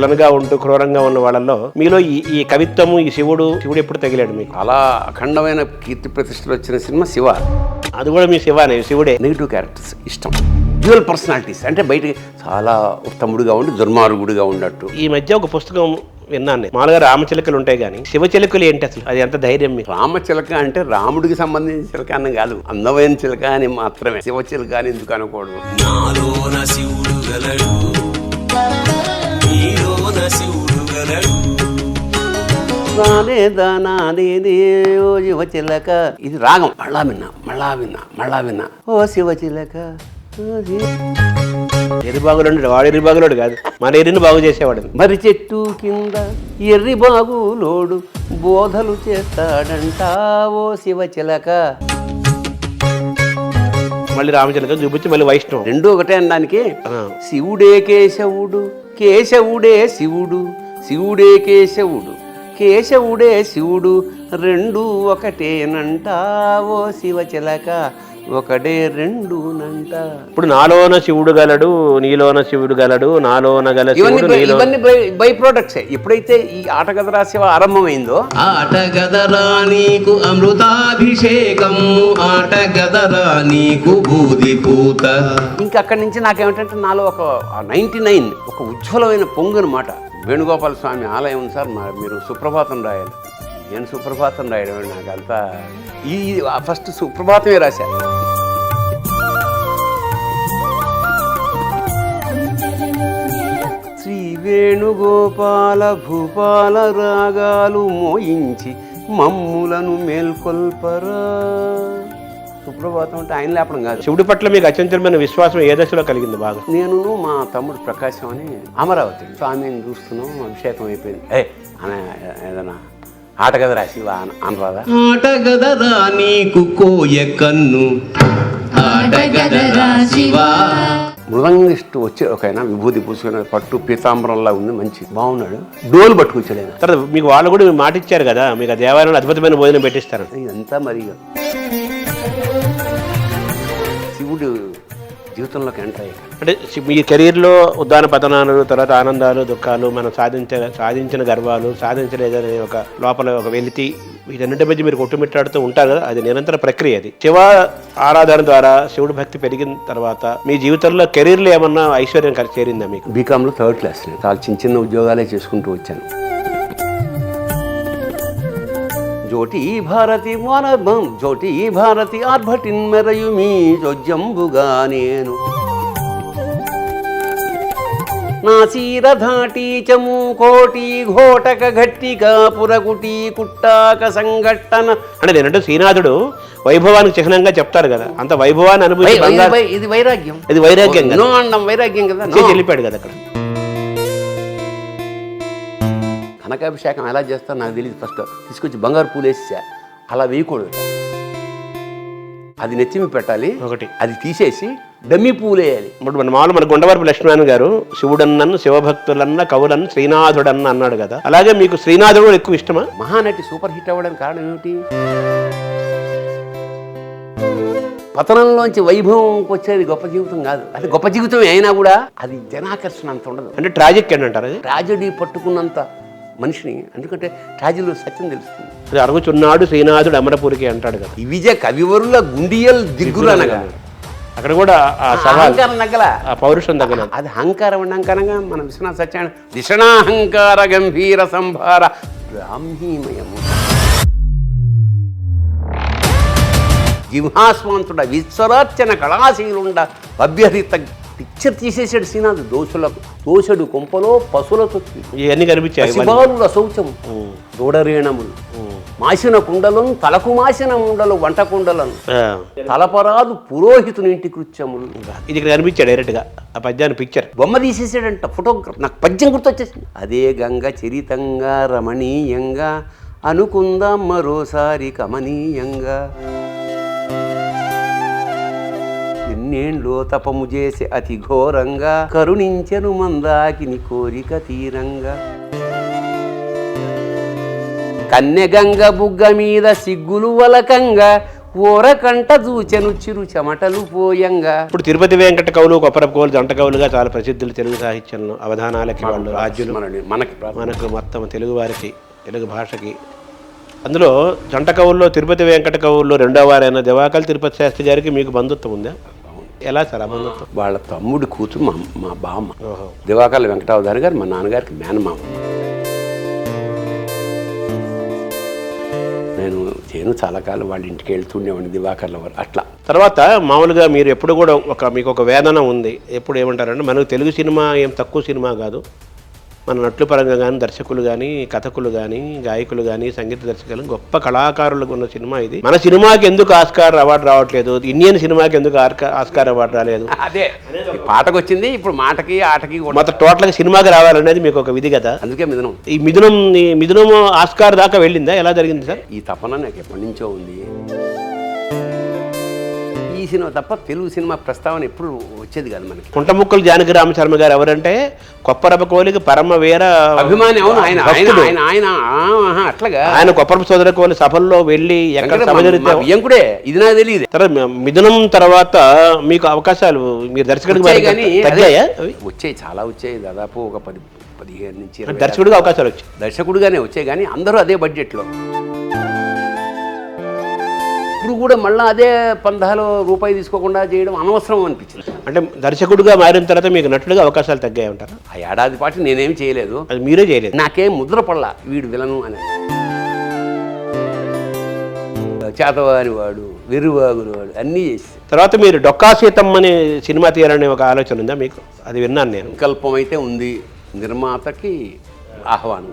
విలన్గా ఉంటూ క్రూరంగా ఉన్న వాళ్ళల్లో మీలో ఈ కవిత్వము ఈ శివుడు ఎప్పుడు తగిలాడు మీకు? అలా అఖండమైన కీర్తి ప్రతిష్టలు వచ్చిన సినిమా శివ. అది కూడా మీ శివానే, శివుడే. నెగిటివ్ క్యారెక్టర్స్ ఇష్టం, డ్యూయల్ పర్సనాలిటీస్, అంటే బయటికి చాలా ఉత్తముడుగా ఉండి దుర్మార్గుడిగా ఉన్నట్టు. ఈ మధ్య ఒక పుస్తకం విన్నాను, మామూలుగా రామచిలకలు ఉంటాయి కానీ శివచిలకలు ఏంటి అసలు? అది ఎంత ధైర్యం మీకు? రామచిలక అంటే రాముడికి సంబంధించిన చిలక అని కాదు, అందమైన చిలక అని మాత్రమే. శివచిలక అని ఎందుకు అనకూడదు? నాలోన శివుడు గలడు, నీలోన శివుడు గలడు. ఓ శివచిలక, ఇది రాగం. మళ్ళా విన్నా ఓ శివచిలక. ఎర్రిబాగులు వాడు ఎర్రిబాగులోడు కాదు, మన ఎర్రిని బాగు చేసేవాడు. మరి చెట్టు కింద ఎర్రిబాగులోడు బోధలు చేస్తాడంట ఓ శివచిలక. మళ్ళీ రామచిలక చూపించి మళ్ళీ వైష్ణవం, రెండు ఒకటే అనడానికి. శివుడే కేశవుడు, కేశవుడే శివుడు, శివుడే కేశవుడు, కేశవుడే శివుడు, రెండు ఒకటేనంట ఓ శివచిలక, ఒకటే రెండునంట. ఇప్పుడు నాలోన శివుడు గలడు, నీలోన శివుడు గలడు, నాలోన గల ఇవన్నీ బై ప్రొడక్ట్సే. ఎప్పుడైతే ఈ ఆటగదరా శివ ఆరంభమైందో, ఆటగదరా నీకు అమృతాభిషేకము, ఆటగదరా నీకు బూది పూత. ఇంకా అక్కడి నుంచి నాకేమిటంటే నాలో ఒక 99 ఒక ఉజ్వలమైన పొంగు అనమాట. వేణుగోపాల స్వామి ఆలయం ఉంది సార్, మీరు సుప్రభాతం రాయాలి. నేను సుప్రభాతం రాయడం నాకు అంతా ఈ ఫస్ట్ సుప్రభాతమే రాశా. శ్రీ వేణుగోపాల భూపాల రాగాలు మోయించి మమ్ములను మేల్కొల్పరా. సుప్రభాతం అంటే ఆయన లేపడం కాదు. శివుడి పట్ల మీకు అత్యంతమైన విశ్వాసం ఏ దశలో కలిగింది బాగా? నేను మా తమ్ముడు ప్రకాశం అని అమరావతి స్వామిని చూస్తున్నాం, అభిషేకం అయిపోయింది. ఏదైనా ఆటగదరా శివ అనరాదా? ఆటగదరా నీకు కోయ కన్ను, ఆటగదరా శివ. మృదంగిష్టు వచ్చి ఒకైనా విభూతి పూసుకుని పట్టు పీతాంబరంలా ఉంది, మంచి బాగున్నాడు. డోలు పట్టుకొచ్చాడు ఆయన. తర్వాత మీకు వాళ్ళు కూడా మాట ఇచ్చారు కదా, మీకు ఆ దేవాలయంలో అద్భుతమైన భోజనం పెట్టిస్తారు. ఇదంతా మరి శివుడు జీవితంలోకి ఎంటర్ అయ్యాడు. అంటే మీ కెరీర్లో ఉద్దాన పతనాలు, తర్వాత ఆనందాలు, దుఃఖాలు, మనం సాధించిన గర్వాలు, సాధించలేదనే ఒక లోపల ఒక వెలితి, వీటన్నిటి మధ్య మీరు కొట్టుమిట్టాడుతూ ఉంటారు కదా, అది నిరంతర ప్రక్రియ. అది శివ ఆరాధన ద్వారా శివుడు భక్తి పెరిగిన తర్వాత మీ జీవితంలో కెరీర్లో ఏమన్నా ఐశ్వర్యం చేరిందా మీకు? బీకామ్లో 3rd క్లాస్, చాలా చిన్న ఉద్యోగాలే చేసుకుంటూ వచ్చాను. జోటి భారతి మానవం, జోటి భారతి ఆర్భటిన్ మెరయు మీ జొజ్జంబుగా నేను, నా చీర ధాటి చము కోటి ఘోటక గట్టిగా పురగుటి కుట్టాక సంఘట్టన. అంటే నేనంటే శ్రీనాథుడు వైభవానికి చిహ్నంగా చెప్తారు కదా, అంత వైభవాన్ని అనుభూతి. ఇది వైరాగ్యం, ఇది వైరాగ్యం నో అండం వైరాగ్యం కదా, వెళ్ళిపోయాడు కదా అక్కడ. కనకాభిషేకం ఎలా చేస్తాను నాకు తెలియదు. ఫస్ట్ తీసుకొచ్చి బంగారు పూలు వేసేసా, అలా వేయకూడదు, అది నెత్తిమి పెట్టాలి ఒకటి, అది తీసేసి డమ్మి పూలు వేయాలి. ఇప్పుడు మన మామూలు మన గుండవరపు లక్ష్మణ్ గారు శివుడన్నను, శివభక్తులన్న, కవులన్న, శ్రీనాథుడన్న అన్నాడు కదా, అలాగే మీకు శ్రీనాథుడు ఎక్కువ ఇష్టమా? మహానటి సూపర్ హిట్ అవ్వడానికి కారణం ఏమిటి? పతనంలోంచి వైభవంకి వచ్చేది గొప్ప జీవితం కాదు. అది గొప్ప జీవితం అయినా కూడా అది జనాకర్షణ అంత ఉండదు. అంటే ట్రాజిక్ ఏంటంటారు, అది ట్రాజడీ పట్టుకున్నంత మనిషిని, ఎందుకంటే ట్రాజడీలో సత్యం తెలుస్తుంది. అరుగుచున్నాడు శ్రీనాథుడు అమరపురికి అంటాడు కదా. ఇవిజే కవివరుల గుండియల్ దిగ్గులు అనగా అక్కడ కూడా అహంకారం నగ్గల, ఆ పౌరుషం దగ్గర అది అహంకారం అహంకారంగా మన విశ్వనాథ సత్యాన్ని దిశనాహంకార గంభీర సంభార బ్రాహ్మీమయము జింహాస్వంతుడ విశ్వరార్చన కళాశీలుండ అభ్యర్థిత పిక్చర్ తీసేసాడు శ్రీనాథ్. దోషడు కొంపలో పశులతో ఇవన్నీ కనిపించాయి. శివారుల శౌచము, దూడరేణములు, మాసిన కుండలను, తలకు మాసిన ముండలు, వంట కుండలను, తలపరాదు పురోహితుని ఇంటి కృత్యములు. ఇది ఇక్కడ కనిపించాడు డైరెక్ట్ గా, ఆ పద్యాన్ని పిక్చర్ బొమ్మ తీసేసాడంట, ఫోటోగ్రాఫ్. నాకు పద్యం గుర్తొచ్చేసింది. అదే గంగ చరితంగా రమణీయంగా అనుకుందాం మరోసారి కమనీయంగా, ఎన్నేండ్లో తపము చేసి అతి ఘోరంగా కరుణించెను మందాకిని కోరిక తీరంగా, కన్నెగంగ బుగ్గ మీద సిగ్గులు వలకంగా ఊరకంట చూచెను చిరు చెమటలు పోయంగా. ఇప్పుడు తిరుపతి వెంకట కవులు, కొప్పరపు కవులు జంట కవులుగా చాలా ప్రసిద్ధులు తెలుగు సాహిత్యంలో. అవధానాలకి వాళ్ళు రాజ్యులు మనకు మొత్తం తెలుగు వారికి, తెలుగు భాషకి. అందులో జంట కవుల్లో తిరుపతి వెంకట కవుల్లో రెండో వారైన దివాకర్ తిరుపతి శాస్త్రి గారికి మీకు బంధుత్వం ఉందా? ఎలా సార్ ఆ బంధుత్వం? వాళ్ళ తమ్ముడి కూతురు మా బామ్మ. దివాకర్ల వెంకటావధాని గారు మా నాన్నగారికి మేనమామ. నేను చాలా కాలం వాళ్ళ ఇంటికి వెళ్తుండేవాడిని దివాకర్ల వారు. అట్లా తర్వాత మామూలుగా మీరు ఎప్పుడు కూడా మీకు ఒక వేదన ఉంది. ఎప్పుడు ఏమంటారంటే మనకు తెలుగు సినిమా ఏం తక్కువ సినిమా కాదు. మన నటుల పరంగా కానీ, దర్శకులు కానీ, కథకులు కానీ, గాయకులు కానీ, సంగీత దర్శకులు, గొప్ప కళాకారులకు ఉన్న సినిమా ఇది. మన సినిమాకి ఎందుకు ఆస్కార్ అవార్డు రావట్లేదు? ఇండియన్ సినిమాకి ఎందుకు ఆస్కార్ అవార్డు రాలేదు? అదే పాటకు వచ్చింది, ఇప్పుడు మాటకి ఆటకి మొత్తం టోటల్గా సినిమాకి రావాలనేది మీకు ఒక విధి కదా. అందుకే మిథునం. ఈ మిథునం ఆస్కార్ దాకా వెళ్ళిందా? ఎలా జరిగింది సార్? ఈ తపన నాకు ఎప్పటి నుంచో ఉంది. ఈ సినిమా తప్ప తెలుగు సినిమా ప్రస్తావన ఎప్పుడు వచ్చేది కాదు మనకి. కుంటముక్కలు జానకి రామశర్మ గారు ఎవరంటే కొప్పరపు కోలికి పరమ వీర అభిమాని. అవును, ఆయన అట్లాగా ఆయన కొప్పరపు సోదర కోలి సభల్లో వెళ్ళి ఎక్కడ సభ జరిగితే బియ్యంకుడే, ఇది నాకు తెలియదు. తర్వాత మిథునం తర్వాత మీకు అవకాశాలు మీరు దర్శకుడికి వచ్చాయి, చాలా వచ్చాయి. దాదాపు ఒక 15 నుంచి దర్శకుడిగా అవకాశాలు వచ్చాయి. దర్శకుడిగానే వచ్చాయి, కానీ అందరూ అదే బడ్జెట్లో. ఇప్పుడు కూడా మళ్ళీ అదే పందాలో రూపాయి తీసుకోకుండా చేయడం అనవసరం అనిపించింది. అంటే దర్శకుడిగా మారిన తర్వాత మీకు నటులుగా అవకాశాలు తగ్గాయి ఉంటారు. ఆ ఏడాది పాటు నేనేమి చేయలేదు, అది మీరే చేయలేదు. నాకేం ముద్ర పడలా వీడు విలను అని. చేతవాని వాడు, వెర్రివాగుని వాడు అన్నీ చేసి తర్వాత మీరు డొక్కా సీతమ్మ అనే సినిమా తీయాలనే ఒక ఆలోచన ఉందా మీకు? అది విన్నాను నేను. సంకల్పం అయితే ఉంది, నిర్మాతకి ఆహ్వానం.